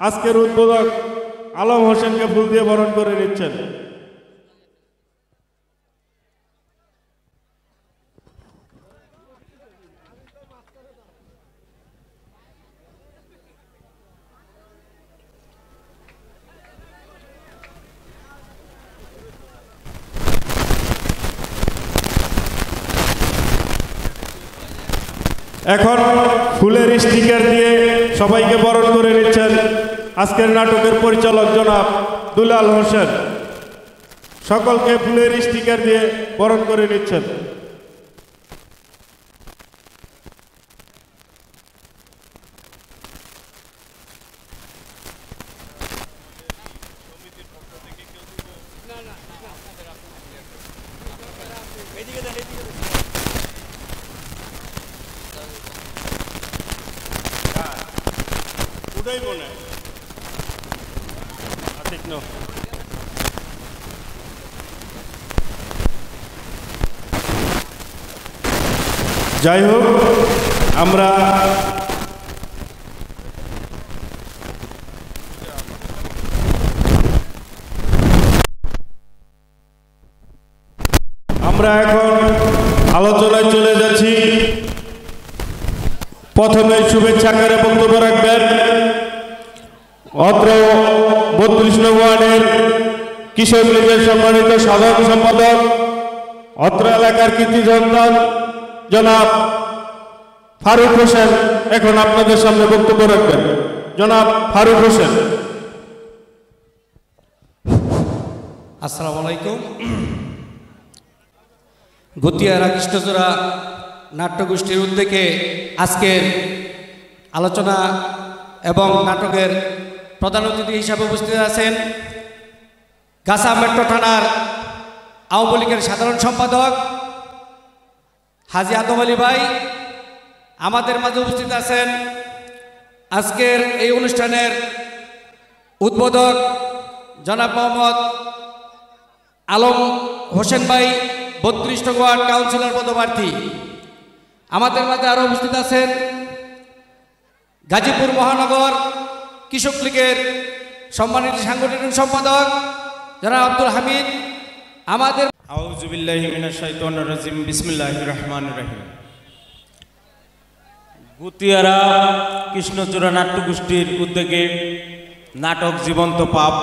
আজকের উদ্বোধক আলম হোসেনকে ফুল দিয়ে বরণ করে নিচ্ছেন। এখন ফুলের স্টিকার দিয়ে সবাইকে বরণ করে নিচ্ছেন আজকের নাটকের পরিচালক জনাব দুলাল হোসেন। সকলকে ফুলের স্টিকার দিয়ে বরণ করে নিচ্ছেন। যাই হোক, আমরা এখন আলোচনায় চলে যাচ্ছি। প্রথমে শুভেচ্ছাকারে বক্তব্য রাখবেন অত্র 32 নং ওয়ার্ডের কিশোর লীগের সম্মানিত সাধারণ সম্পাদক, অত্র এলাকার কৃতি সন্তান জনাব ফারুক হোসেন এখন আপনাদের সামনে বক্তব্য রাখবেন। জনাব ফারুক হোসেন। আসসালামু আলাইকুম। গতিয়ারা কৃষ্ণচূড়া নাট্যগোষ্ঠীর উদ্যোগে আজকের আলোচনা এবং নাটকের প্রধান অতিথি হিসাবে উপস্থিত আছেন গাছা মেট্রো থানার আওয়ামী লীগের সাধারণ সম্পাদক হাজী আদম আলী ভাই। আমাদের মাঝে উপস্থিত আছেন আজকের এই অনুষ্ঠানের উদ্বোধক জনাব মোহাম্মদ আলম হোসেন ভাই, 32 নং ওয়ার্ড কাউন্সিলর পদপ্রার্থী। আমাদের মাঝে আরও উপস্থিত আছেন গাজীপুর মহানগর কৃষক লীগের সম্মানিত সাংগঠনিক সম্পাদক জনাব আব্দুল হামিদ। আমাদের আউযু বিল্লাহি মিনাশ শাইতানির রাজিম, বিসমিল্লাহির রহমানির রহিম। গতিয়ারা কৃষ্ণচূড়া নাট্যগোষ্ঠীর উদ্যোগে নাটক জীবন্ত পাপ,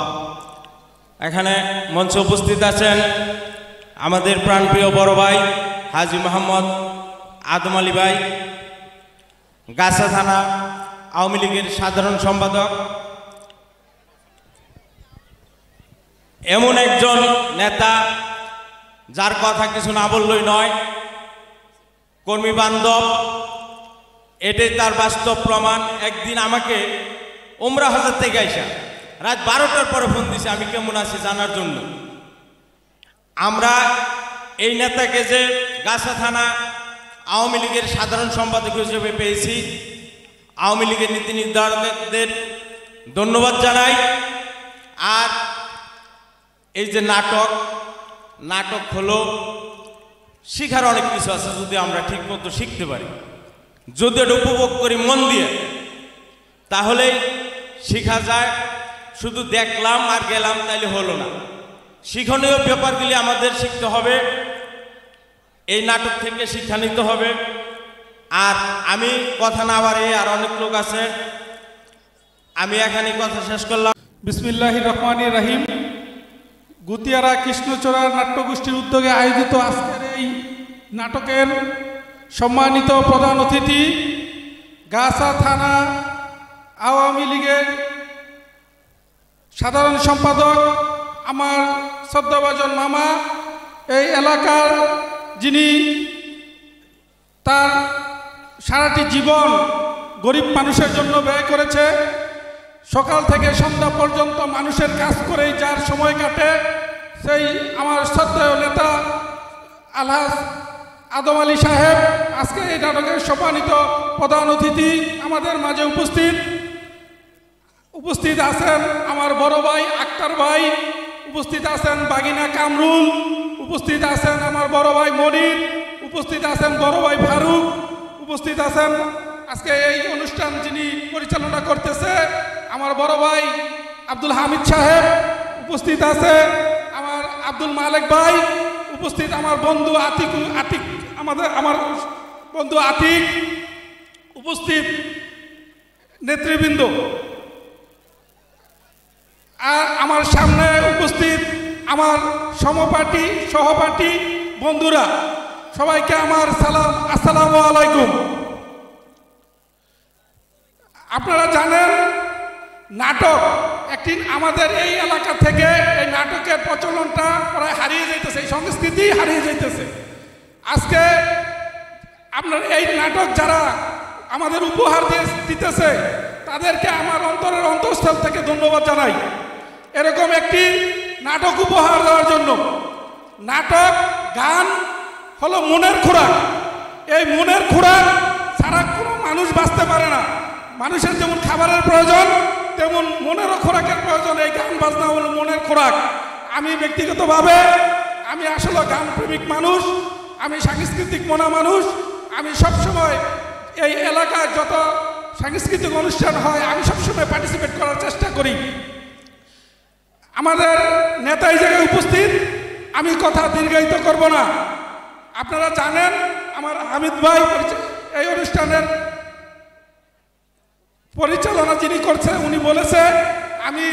এখানে মঞ্চে উপস্থিত আছেন আমাদের প্রাণপ্রিয় বড় ভাই হাজী মোহাম্মদ আদম আলী ভাই, গাছা থানা আওয়ামী লীগের সাধারণ সম্পাদক। এমন একজন নেতা যার কথা কিছু না বললেই নয়, কর্মী বান্ধব, এটাই তার বাস্তব প্রমাণ। একদিন আমাকে উমরা হজের থেকে আইসা রাত 12টার পরে ফোন দিছে আমি কেমন আছি জানার জন্য। আমরা এই নেতাকে যে গাছা থানা আওয়ামী লীগের সাধারণ সম্পাদক হিসেবে পেয়েছি, আওয়ামী লীগের নীতি নির্ধারকদের ধন্যবাদ জানাই। আর এই যে নাটক হলো শিখার অনেক কিছু আছে, যদি আমরা ঠিক মতো শিখতে পারি, যদি এটা উপভোগ করি মন দিয়ে, তাহলেই শেখা যায়। শুধু দেখলাম আর গেলাম তাইলে হলো না, শিক্ষণীয় ব্যাপারগুলি আমাদের শিখতে হবে, এই নাটক থেকে শিক্ষা নিতে হবে। আর আমি কথা না বাড়িয়ে, আর অনেক লোক আছে, আমি এখানে কথা শেষ করলাম। বিসমিল্লাহির রহমানির রহিম। গতিয়ারা কৃষ্ণচূড়া নাট্যগোষ্ঠীর উদ্যোগে আয়োজিত আজকের এই নাটকের সম্মানিত প্রধান অতিথি গাছা থানা আওয়ামী লীগের সাধারণ সম্পাদক, আমার শ্রদ্ধাভাজন মামা, এই এলাকার যিনি তার সারাটি জীবন গরিব মানুষের জন্য ব্যয় করেছে, সকাল থেকে সন্ধ্যা পর্যন্ত মানুষের কাজ করেই যার সময় কাটে, সেই আমার শ্রদ্ধেয় নেতা আলহাজ আদম আলী সাহেব আজকে এই নাটকের সম্মানিত প্রধান অতিথি আমাদের মাঝে উপস্থিত আছেন আমার বড় ভাই আক্তার ভাই, উপস্থিত আছেন বাগিনা কামরুল, উপস্থিত আছেন আমার বড় ভাই মনির, উপস্থিত আছেন বড় ভাই ফারুক, উপস্থিত আছেন আজকে এই অনুষ্ঠান যিনি পরিচালনা করতেছে আমার আমার বড় ভাই আব্দুল হামিদ সাহেব উপস্থিত আছে, আমার আব্দুল মালেক ভাই উপস্থিত, আমার বন্ধু আতিক আমার বন্ধু আতিক উপস্থিত, নেতৃবৃন্দ, আর আমার সামনে উপস্থিত আমার সহপাঠী বন্ধুরা, সবাইকে আমার সালাম, আসসালামু আলাইকুম। আপনারা জানেন নাটক একটি আমাদের এই এলাকা থেকে এই নাটকের প্রচলনটা প্রায় হারিয়ে যাইতেছে, এই সংস্কৃতি হারিয়ে যাইতেছে। আজকে আপনার এই নাটক যারা আমাদের উপহার দিতেছে তাদেরকে আমার অন্তরের অন্তঃস্থল থেকে ধন্যবাদ জানাই, এরকম একটি নাটক উপহার দেওয়ার জন্য। নাটক গান হলো মনের খোরাক, এই মনের খোরাক ছাড়া কোনো মানুষ বাঁচতে পারে না। মানুষের যেমন খাবারের প্রয়োজন তেমন মনেরও খোরাকের প্রয়োজন, এই গান বাজনা হলো মনের খোরাক। আমি ব্যক্তিগতভাবে আমি আসলে গান প্রেমিক মানুষ, আমি সাংস্কৃতিক মনা মানুষ। আমি সবসময় এই এলাকায় যত সাংস্কৃতিক অনুষ্ঠান হয় আমি সবসময় পার্টিসিপেট করার চেষ্টা করি। আমাদের নেতা এই জায়গায় উপস্থিত, আমি কথা দীর্ঘায়িত করব না। আপনারা জানেন আমার হামিদ ভাই এই অনুষ্ঠানের পরিচালনা যিনি করছে, উনি বলেছে আমি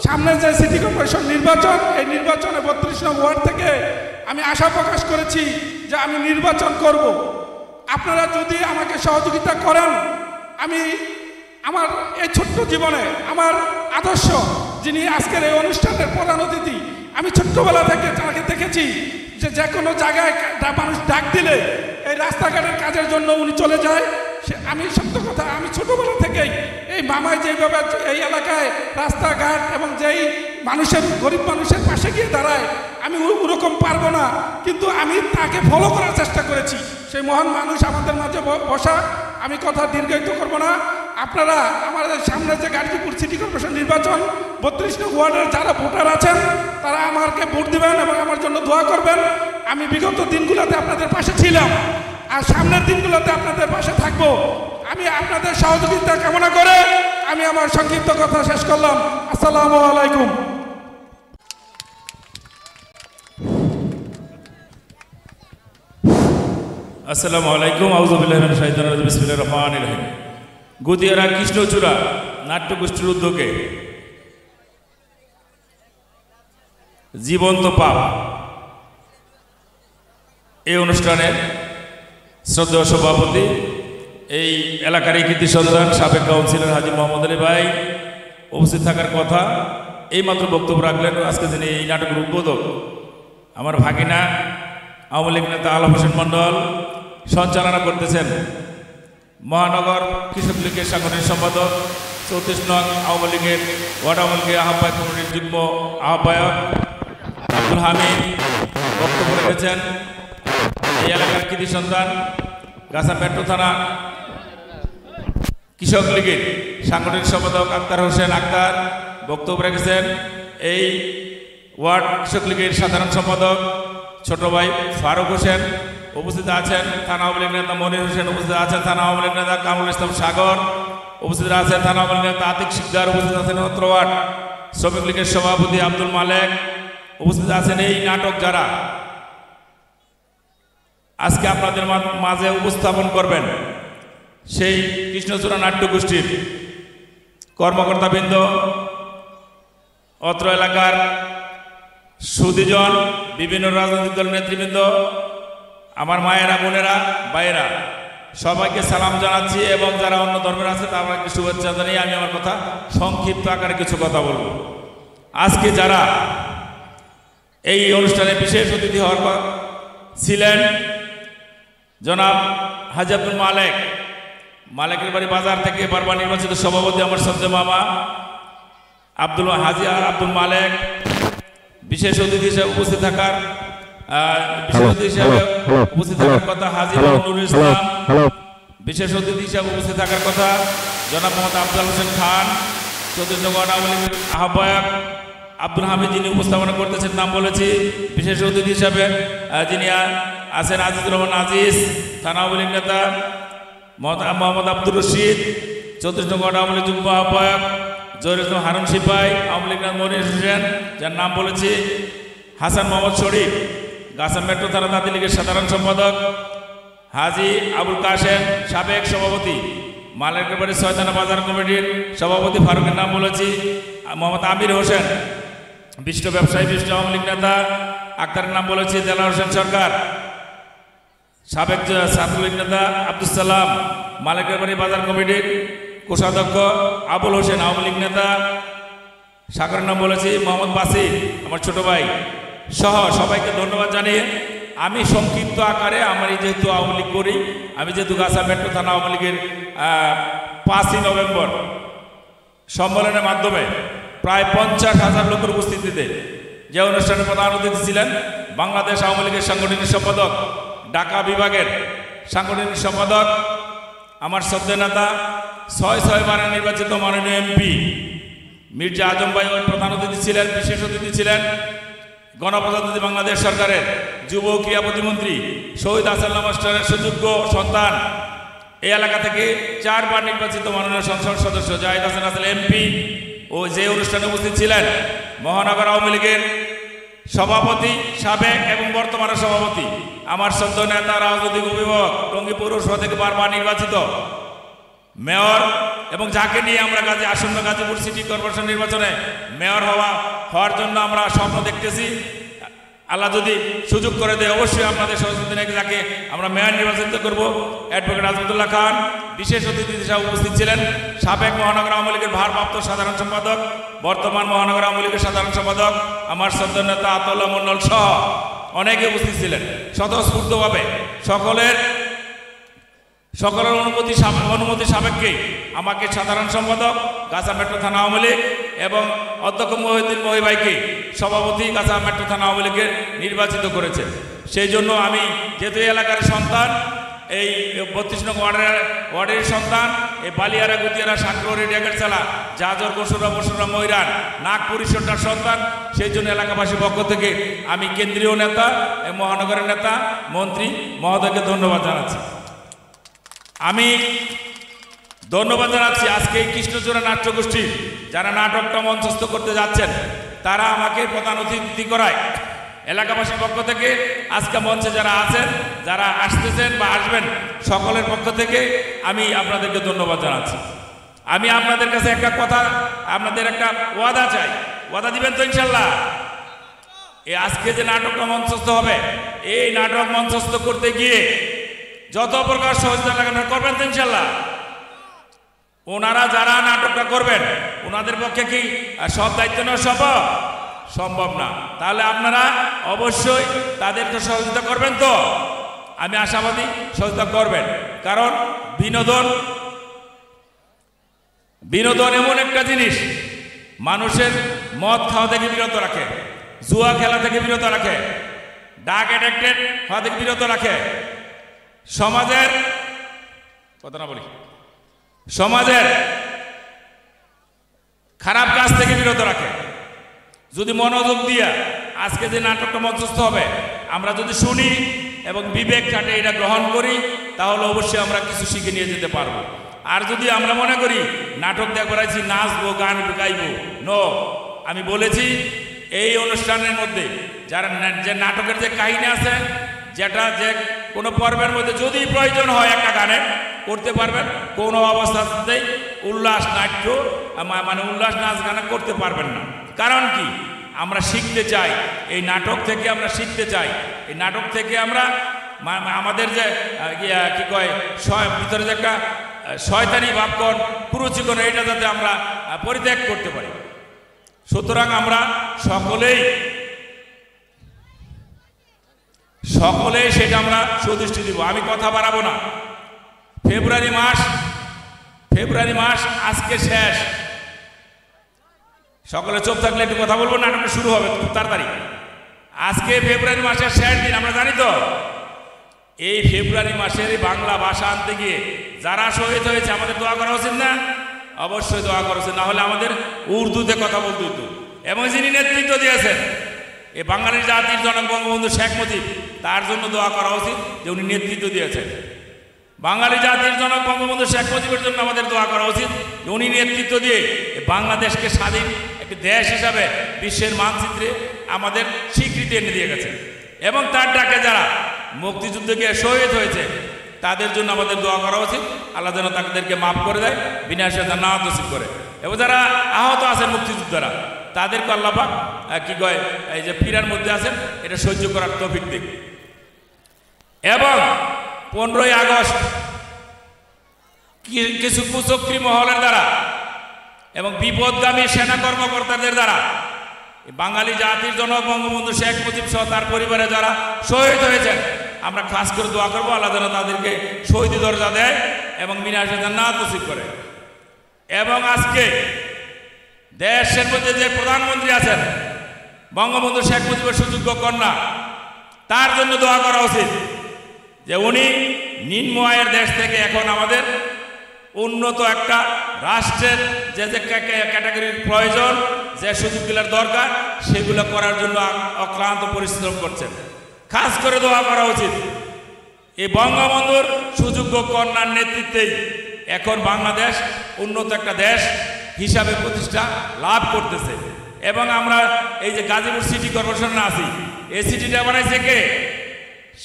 সামনে যে সিটি কর্পোরেশন নির্বাচন, এই নির্বাচনে 32 নং ওয়ার্ড থেকে আমি আশা প্রকাশ করেছি যে আমি নির্বাচন করব। আপনারা যদি আমাকে সহযোগিতা করেন, আমি আমার এই ছোট্ট জীবনে আমার আদর্শ, যিনি আজকের এই অনুষ্ঠানের প্রধান অতিথি, আমি ছোট্টবেলা থেকে তাকে দেখেছি যে কোনো জায়গায় মানুষ ডাক দিলে এই রাস্তাঘাটের কাজের জন্য উনি চলে যায়। আমি সত্য কথা, আমি ছোটবেলা থেকেই এই মামায় যেভাবে এই এলাকায় রাস্তাঘাট এবং যেই মানুষের গরিব মানুষের পাশে গিয়ে দাঁড়ায়, আমি ওরকম পারবো না, কিন্তু আমি তাকে ফলো করার চেষ্টা করেছি। সেই মহান মানুষ আমাদের মাঝে বসা, আমি কথা দীর্ঘায়িত করবো না। আপনারা আমাদের সামনে যে গাজীপুর সিটি কর্পোরেশন নির্বাচন 32 নং ওয়ার্ডের যারা ভোটার আছেন তারা আমাকে ভোট দিবেন এবং আমার জন্য দোয়া করবেন। আমি বিগত দিনগুলোতে আপনাদের পাশে ছিলাম আর সামনের দিনগুলোতে আপনাদের পাশে থাকবো। আমি আপনাদের সহযোগিতা কামনা করে আমি আমার সংক্ষিপ্ত কথা শেষ করলাম। আসসালামু আলাইকুম। আসসালামু আলাইকুম। আউযুবিল্লাহি মিনাশ শাইতানির রাজিম। বিসমিল্লাহির রহমানির রহিম। গুদিয়ারা কৃষ্ণচূড়া নাট্যগোষ্ঠীর উদ্যোগে জীবন্ত পাপ এই অনুষ্ঠানের শ্রদ্ধেয় সভাপতি, এই এলাকার এই কৃতি সন্তান সাবেক কাউন্সিলর হাজী মোহাম্মদ আলী ভাই উপস্থিত থাকার কথা, এইমাত্র বক্তব্য রাখলেন। আজকে যিনি এই নাটকের উদ্বোধক আমার ভাগিনা আওয়ামী লীগ নেতা আলম হোসেন মণ্ডল সঞ্চালনা করতেছেন। মহানগর কৃষক লীগের সাংগঠনিক সম্পাদক 34 নং আওয়ামী লীগের ওয়ার্ড আওয়ামী লীগের আহ্বায়ক কমিটির যুগ্ম আহ্বায়ক আব্দুল হামিদ বক্তব্য রেখেছেন। এই এলাকার কৃতি সন্তান গাছা মেট্রো থানা কৃষক লীগের সাংগঠনিক সম্পাদক আক্তার হোসেন আক্তার বক্তব্য রেখেছেন। এই ওয়ার্ড কৃষক লীগের সাধারণ সম্পাদক ছোট ভাই ফারুক হোসেন উপস্থিত আছেন। থানা আওয়ামী লীগ নেতা মনির হোসেন উপস্থিত আছেন। থানা আওয়ামী লীগ নেতা কামরুল ইসলাম সাগর উপস্থিত আছেন। থানা আওয়ামী লীগ নেতা আতিক শিকদার উপস্থিত আছেন। অত্র ওয়ার্ড শ্রমিক লীগের সভাপতি আব্দুল মালেক উপস্থিত আছেন। এই নাটক যারা আজকে আপনাদের মাঝে উপস্থাপন করবেন, সেই কৃষ্ণচূড়া নাট্যগোষ্ঠীর কর্মকর্তাবৃন্দ, অত্র এলাকার সুদীজন, বিভিন্ন রাজনৈতিক দলের নেতৃবৃন্দ, আমার মায়েরা, বোনেরা, ভাইয়েরা, সবাইকে সালাম জানাচ্ছি এবং যারা অন্য ধর্মের আছে তাদেরকে শুভেচ্ছা জানিয়ে আমি আমার কথা সংক্ষিপ্ত আকারে কিছু কথা বলব। আজকে যারা এই অনুষ্ঠানে বিশেষ অতিথি হওয়ার ছিলেন, জনাব হাজী আব্দুল মালেকের বাড়ি বাজার থেকে বারবার নির্বাচিত সভাপতি আমার শ্রদ্ধেয় মামা হাজী আব্দুল মালেক, বিশেষ অতিথি হিসেবে উপস্থিত থাকার কথা হাজী নুরুল ইসলাম, বিশেষ অতিথি হিসেবে উপস্থিত থাকার কথা জনাব মোহাম্মদ আফজাল হোসেন খান, 34 নং আওয়ামী লীগের আহ্বায়ক আব্দুল হামিদ যিনি উপস্থাপনা করতেছেন, নাম বলেছি। বিশেষ অতিথি হিসাবে যিনি আছেন আজিজুর রহমান আজিজ, থানা আওয়ামী লীগ নেতা মোহাম্মদ আব্দুর রশিদ, 34 নং ওয়ার্ড আওয়ামী লীগ যুগ্ম আহ্বায়ক জহির ইসলাম হারুন সিপাই, আওয়ামী লীগ মনির হোসেন যার নাম বলেছি, হাসান মোহাম্মদ শরীফ গাছা মেট্রো থানা তাঁতি লীগের সাধারণ সম্পাদক, হাজি আবুল কাশেম সাবেক সভাপতি, মালেরকার বাড়ি 6 থানা বাজার কমিটির সভাপতি ফারুকের নাম বলেছি, মোহাম্মদ আমির হোসেন বিশিষ্ট ব্যবসায়ী বিশিষ্ট আওয়ামী লীগ নেতা, আক্তারের নাম বলেছি, দেলাওয়ার হোসেন সরকার সাবেক ছাত্রলীগ নেতা, আব্দুল সালাম মালেরকার বাড়ি বাজার কমিটির কোষাধ্যক্ষ, আবুল হোসেন আওয়ামী লীগ নেতা, সাগরের নাম বলেছি, মোহাম্মদ বাসির আমার ছোট ভাই সহ সবাইকে ধন্যবাদ জানিয়ে আমি সংক্ষিপ্ত আকারে আমার যেহেতু আওয়ামী লীগ করি, আমি যেহেতু গাছা মেট্রো থানা আওয়ামী লীগের 5ই নভেম্বর সম্মেলনের মাধ্যমে প্রায় 50,000 লোকের উপস্থিতিতে যে অনুষ্ঠানে প্রধান অতিথি ছিলেন বাংলাদেশ আওয়ামী লীগের সাংগঠনিক সম্পাদক, ঢাকা বিভাগের সাংগঠনিক সম্পাদক, আমার শ্রদ্ধেয় নেতা 6 বারে নির্বাচিত মাননীয় এমপি মির্জা আজম ভাই প্রধান অতিথি ছিলেন। বিশেষ অতিথি ছিলেন গণপ্রজাতন্ত্রী বাংলাদেশ সরকারের যুব ক্রীড়া প্রতিমন্ত্রী শহীদ আসাল্লাহ মাস্টারের সুযোগ্য সন্তান, এই এলাকা থেকে 4 বার নির্বাচিত মাননীয় সংসদ সদস্য জাহিদ হাসান আসল এমপি ও যে অনুষ্ঠানে উপস্থিত ছিলেন মহানগর আওয়ামী লীগের সভাপতি সাবেক এবং বর্তমানের সভাপতি, আমার শ্রদ্ধেয় নেতা রাজনৈতিক অভিভাবক টঙ্গী পৌরসভা থেকে 12 বার নির্বাচিত মেয়র, এবং যাকে নিয়ে আমরা আসন্ন গাজীপুর সিটি কর্পোরেশন নির্বাচনে মেয়র হওয়ার জন্য আমরা স্বপ্ন দেখতেছি। আল্লাহ যদি সুযোগ করে দেয় অবশ্যই আপনাদের সহযোগিতা নিয়ে যাকে আমরা মেয়র নির্বাচিত করব, অ্যাডভোকেট আজমতুল্লাহ খান। বিশেষ অতিথি হিসেবে উপস্থিত ছিলেন সাবেক মহানগর আওয়ামী লীগের ভারপ্রাপ্ত সাধারণ সম্পাদক, বর্তমান মহানগর আওয়ামী লীগের সাধারণ সম্পাদক আমার শ্রদ্ধেয় নেতা আতাউল্লাহ মন্ডল সহ অনেকে উপস্থিত ছিলেন। স্বতঃস্ফূর্তভাবে সকলের অনুমতি সাপেক্ষে আমাকে সাধারণ সম্পাদক গাছা মেট্রো থানা আওয়ামী লীগ এবং অধ্যক্ষ মহিউদ্দিন মহি ভাইকে সভাপতি গাছা মেট্রো থানা আওয়ামী লীগের নির্বাচিত করেছে। সেই জন্য আমি যেহেতু এলাকার সন্তান, এই 32 নং ওয়ার্ডের সন্তান, এই বালিয়ারা গুতিয়ারা সাঁকড়ি ডেকেরচালা জাজর বসুরা ময়রান নাগপুর ঈশ্বরটার সন্তান, সেই জন্য এলাকাবাসীর পক্ষ থেকে আমি কেন্দ্রীয় নেতা মহানগরের নেতা মন্ত্রী মহোদয়কে ধন্যবাদ জানাচ্ছি। আমি ধন্যবাদ জানাচ্ছি আজকে এই কৃষ্ণচূড়া নাট্যগোষ্ঠীর যারা নাটকটা মঞ্চস্থ করতে যাচ্ছেন, তারা আমাকে প্রধান অতিথি করায় এলাকাবাসীর পক্ষ থেকে আজকে মঞ্চে যারা আছেন, যারা আসতেছেন বা আসবেন, সকলের পক্ষ থেকে আমি আপনাদেরকে ধন্যবাদ জানাচ্ছি। আমি আপনাদের কাছে একটা কথা, আপনাদের একটা ওয়াদা চাই, ওয়াদা দিবেন তো ইনশাল্লাহ? এই আজকে যে নাটকটা মঞ্চস্থ হবে, এই নাটক মঞ্চস্থ করতে গিয়ে যত প্রকার সহযোগিতা লাগানো করবেন তো ইনশাল্লাহ? ওনারা যারা নাটকটা করবেন ওনাদের পক্ষে কি সব দায়িত্ব নেওয়া সম্ভব না। তাহলে আপনারা অবশ্যই তাদেরকে সহযোগিতা করবেন তো? আমি আশাবাদী সহযোগিতা করবেন, কারণ বিনোদন এমন একটা জিনিস মানুষের মদ খাওয়া থেকে বিরত রাখে, জুয়া খেলা থেকে বিরত রাখে, ড্রাগ অ্যাডিক্টেড হওয়া থেকে বিরত রাখে, সমাজের খারাপ কাজ থেকে বিরত রাখে। যদি মনোযোগ দিয়া আজকে যে নাটকটা মঞ্চস্থ হবে আমরা যদি শুনি এবং বিবেক খাটে এটা গ্রহণ করি, তাহলে অবশ্যই আমরা কিছু শিখে নিয়ে যেতে পারবো। আর যদি আমরা মনে করি নাটক দেখবার আছি নাচবো গান গাইবো, নো। আমি বলেছি এই অনুষ্ঠানের মধ্যে যে নাটকের যে কাহিনী আছে, যেটা যে কোনো পর্বের মধ্যে যদি প্রয়োজন হয় একটা গানে করতে পারবেন, কোনো অবস্থাতেই উল্লাস নাট্য উল্লাস নাচ গানে করতে পারবেন না। কারণ কি? আমরা শিখতে চাই, এই নাটক থেকে আমরা শিখতে চাই, এই নাটক থেকে আমরা আমাদের যে কি কয় ভিতরে যে একটা শয়তানি ভাবকন কুরুচিকন, এইটা যাতে আমরা পরিত্যাগ করতে পারি। সুতরাং আমরা সকলেই সেটা আমরা সুদৃষ্টি দিব। আমি কথা বাড়াবো না। ফেব্রুয়ারি মাস আজকে শেষ। সকলে চুপ থাকলে একটু কথা বলবো, নাটকটা শুরু হবে খুব তাড়াতাড়ি। আজকে ফেব্রুয়ারি মাসের শেষ দিন, আমরা জানি তো। এই ফেব্রুয়ারি মাসের বাংলা ভাষা আনতে গিয়ে যারা শহীদ হয়েছে আমাদের দোয়া করা উচিত না? অবশ্যই দোয়া করা উচিত, না হলে আমাদের উর্দুতে কথা বলতে হতো। এবং যিনি নেতৃত্ব দিয়েছেন এই বাঙালির জাতির জনক বঙ্গবন্ধু শেখ মুজিব, তার জন্য দোয়া করা উচিত যে উনি নেতৃত্ব দিয়েছেন। বাঙালি জাতির জনক বঙ্গবন্ধু শেখ মুজিবের জন্য আমাদের দোয়া করা উচিত। উনি নেতৃত্ব দিয়ে বাংলাদেশকে স্বাধীন একটি দেশ হিসাবে বিশ্বের মানচিত্রে আমাদের স্বীকৃতি এনে দিয়ে গেছে এবং তার ডাকে যারা মুক্তিযুদ্ধে গিয়ে শহীদ হয়েছে তাদের জন্য আমাদের দোয়া করা উচিত। আল্লাহ যেন তাদেরকে মাফ করে দেয়, বিনাশে জান্নাত নসিব করে। এবং যারা আহত আছেন মুক্তিযোদ্ধারা তাদেরকে আল্লাহ পাক কি কয় এই যে পীড়ার মধ্যে আছেন এটা সহ্য করার তৌফিক দিক। এবং 15ই আগস্ট কিছু কুচক্রী মহলের দ্বারা এবং বিপদগামী সেনা কর্মকর্তাদের দ্বারা বাঙালি জাতির জনক বঙ্গবন্ধু শেখ মুজিব সহ তার পরিবারে যারা শহীদ হয়েছেন আমরা খাস করে দোয়া করবো আল্লাহ যেন তাদেরকে শহীদ দরজা দেয় এবং বিনাশে জান্নাত নসিব করে। এবং আজকে দেশের মধ্যে যে প্রধানমন্ত্রী আছেন বঙ্গবন্ধু শেখ মুজিবের সুযোগ্য কন্যা, তার জন্য দোয়া করা উচিত যে উনি নিম্ন আয়ের দেশ থেকে এখন আমাদের উন্নত একটা রাষ্ট্রের যে যে ক্যাটাগরির প্রয়োজন, যে সুযোগগুলোর দরকার সেগুলো করার জন্য অক্লান্ত পরিশ্রম করছেন। খাস করে দোয়া করা উচিত এই বঙ্গবন্ধুর সুযোগ্য কন্যার নেতৃত্বেই এখন বাংলাদেশ উন্নত একটা দেশ হিসাবে প্রতিষ্ঠা লাভ করতেছে। এবং আমরা এই যে গাজীপুর সিটি কর্পোরেশনে আছি, এই সিটিটা বানাইছে কে?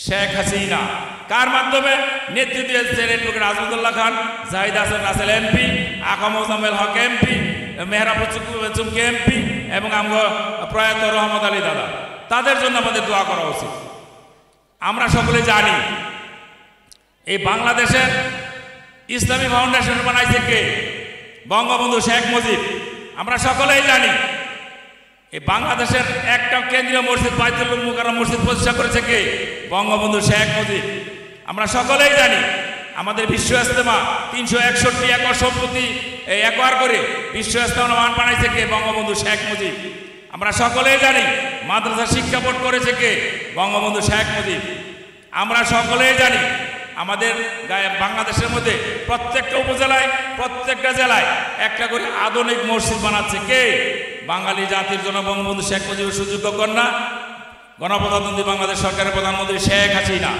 শেখ হাসিনা। কার মাধ্যমে? নেতৃত্ব দিয়েছেন অ্যাডভোকেট আজমুদ্দৌলা খান, জাহিদ হাসান রাসেল এমপি, আকা মোজাম্মেল হক এমপি, মেহরাব চুমকি এমপি এবং আমরা প্রয়াত রহমত আলী দাদা। তাদের জন্য আমাদের দোয়া করা উচিত। আমরা সকলে জানি এই বাংলাদেশের ইসলামী ফাউন্ডেশন বানাইছে কে? বঙ্গবন্ধু শেখ মুজিব। আমরা সকলেই জানি এই বাংলাদেশের একটা কেন্দ্রীয় মসজিদ বাইতুল মুকাররম মসজিদ প্রতিষ্ঠা করেছে কে? বঙ্গবন্ধু শেখ মুজিব। আমরা সকলেই জানি আমাদের বিশ্ব ইজতেমা 361 একর সম্পত্তি একবার করে বিশ্ব ইজতেমা মান বানাইছে কে? বঙ্গবন্ধু শেখ মুজিব। আমরা সকলেই জানি মাদ্রাসা শিক্ষা বোর্ড করেছে কে? বঙ্গবন্ধু শেখ মুজিব। আমরা সকলেই জানি আমাদের বাংলাদেশের মধ্যে প্রত্যেকটা উপজেলায় প্রত্যেকটা জেলায় একটা করে আধুনিক মসজিদ বানাচ্ছে কে? বাঙালি জাতির জন্য বঙ্গবন্ধু শেখ মুজিবের সুযোগ্য কন্যা গণপ্রজাতন্ত্রী বাংলাদেশ সরকারের প্রধানমন্ত্রী শেখ হাসিনা।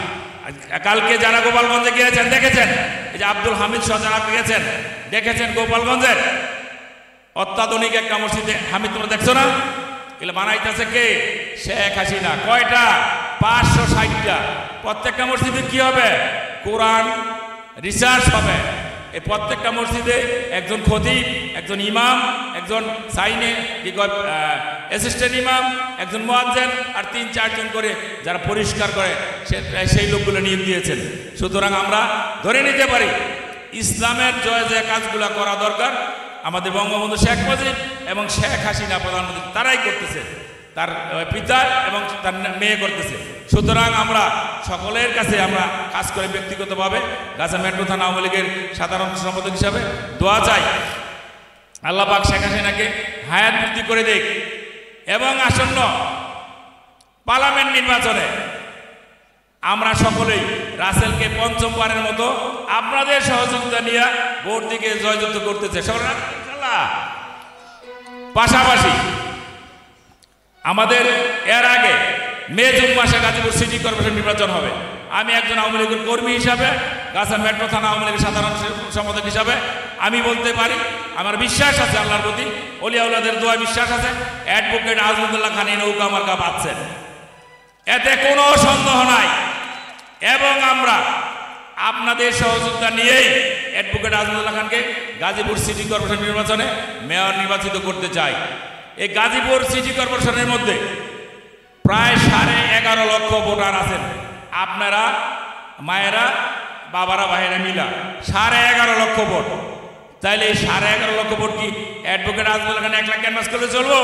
কালকে যারা গোপালগঞ্জে গিয়েছেন দেখেছেন, এই যে আব্দুল হামিদ সহ যারা গিয়েছেন দেখেছেন গোপালগঞ্জের অত্যাধুনিক একটা মসজিদে। হামিদ তোমরা দেখছো না? এগুলো বানাইতেছে কে? শেখ হাসিনা। কয়টা? 560টা। প্রত্যেকটা মসজিদে কি হবে? কোরআন রিসার্চ হবে। এই প্রত্যেকটা মসজিদে একজন খতিব, একজন ইমাম, একজন সাইনে কি অ্যাসিস্ট্যান্ট ইমাম, একজন মুয়াজ্জিন আর 3-4 জন করে যারা পরিষ্কার করে সেই লোকগুলো নিয়োগ দিয়েছেন। সুতরাং আমরা ধরে নিতে পারি ইসলামের যে কাজগুলো করা দরকার আমাদের বঙ্গবন্ধু শেখ মুজিব এবং শেখ হাসিনা প্রধানমন্ত্রী তারাই করতেছে, তার পিতা এবং তার মেয়ে করতেছে। সুতরাং আমরা সকলের কাছে আমরা কাজ করে ব্যক্তিগতভাবে গাজা মেট্রো থানা আওয়ামী লীগের সাধারণ সম্পাদক হিসাবে দোয়া চাই আল্লাহ পাক শেখ হাসিনাকে হায়াত বৃদ্ধি করে দেখ এবং আসন্ন পার্লামেন্ট নির্বাচনে আমরা সকলেই রাসেলকে পঞ্চমবারের মতো আপনাদের সহযোগিতা নিয়ে ভোট দিকে জয়যুক্ত করতেছে। পাশাপাশি আমাদের এর আগে মে-জুন মাসে গাজীপুর সিটি কর্পোরেশন নির্বাচন হবে। আমি একজন আওয়ামী লীগের কর্মী হিসাবে, গাজা মেট্রো থানা আওয়ামী লীগের সাধারণ সম্পাদক হিসাবে আমি বলতে পারি আমার বিশ্বাস আছে আল্লাহর প্রতি, ওলিয়া আউলিয়াদের দোয়া বিশ্বাস আছে, অ্যাডভোকেট আজমুদ্দৌলা খান এই নৌকা মার্কা পাচ্ছেন, এতে কোনো সন্দেহ নাই। এবং আমরা আপনাদের সহযোগিতা নিয়েই অ্যাডভোকেট আজমুদ্দৌলা খানকে গাজীপুর সিটি কর্পোরেশন নির্বাচনে মেয়র নির্বাচিত করতে চাই। এই গাজীপুর সিটি কর্পোরেশনের মধ্যে প্রায় 11.5 লক্ষ ভোটার আছেন। আপনারা মায়েরা বাবারা ভাইয়েরা মিলা 11.5 লক্ষ ভোট। তাইলে এই 11.5 লক্ষ ভোট কি অ্যাডভোকেট আজমুদ্দৌলা খান 1 লাখ ক্যানভাস করলে চলবো?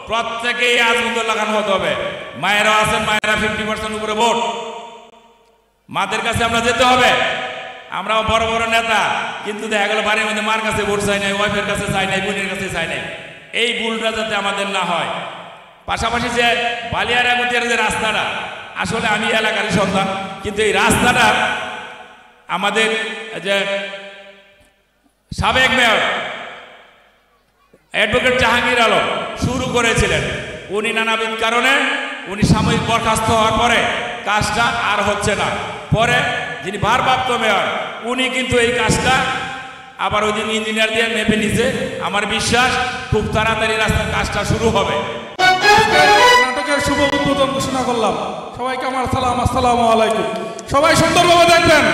প্রত্যেকেই আজমুদ্দৌলা খান হতে হবে। মায়েরা আছেন, মায়েরা 50% উপরে ভোট। মাদের কাছে আমরা যেতে হবে। আমরা বড় বড় নেতা, কিন্তু দেখা গেল বাড়ির মধ্যে মার কাছে ভোট চাই নাই, ওয়াইফের কাছে চাই নাই, বোনের কাছে চাই নাই। এই ভুলটা যাতে আমাদের না হয়। পাশাপাশি যে বালিয়ারামতির যে রাস্তাটা, আসলে আমি এলাকারই সন্তান, কিন্তু এই রাস্তাটা আমাদের যে সাবেক মেয়র অ্যাডভোকেট জাহাঙ্গীর আলম শুরু করেছিলেন। উনি নানাবিধ কারণে উনি সাময়িক বরখাস্ত হওয়ার পরে কাজটা আর হচ্ছে না। পরে যিনি ভারপ্রাপ্ত মেয়র উনি কিন্তু এই কাজটা আবার ওই দিন ইঞ্জিনিয়ার দিয়ে মেপে নিছে। আমার বিশ্বাস খুব তাড়াতাড়ি রাস্তার কাজটা শুরু হবে। নাটকের শুভ উদ্বোধন ঘোষণা করলাম। সবাইকে আমার সালাম, আসসালামু আলাইকুম। সবাই সুন্দরভাবে দেখবেন।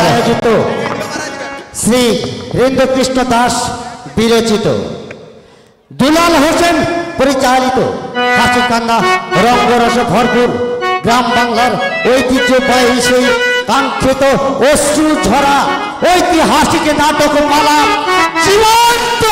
আয়োজিত শ্রী হৃন্দকৃষ্ণ দাস বিরচিত, দুলাল হোসেন পরিচালিত, হাসিকান্না রঙ্গরস ভরপুর গ্রাম বাংলার ঐতিহ্যবাহী সেই কাঙ্ক্ষিত অশ্রু ঝরা ঐতিহাসিক নাটকমালা জীবন্ত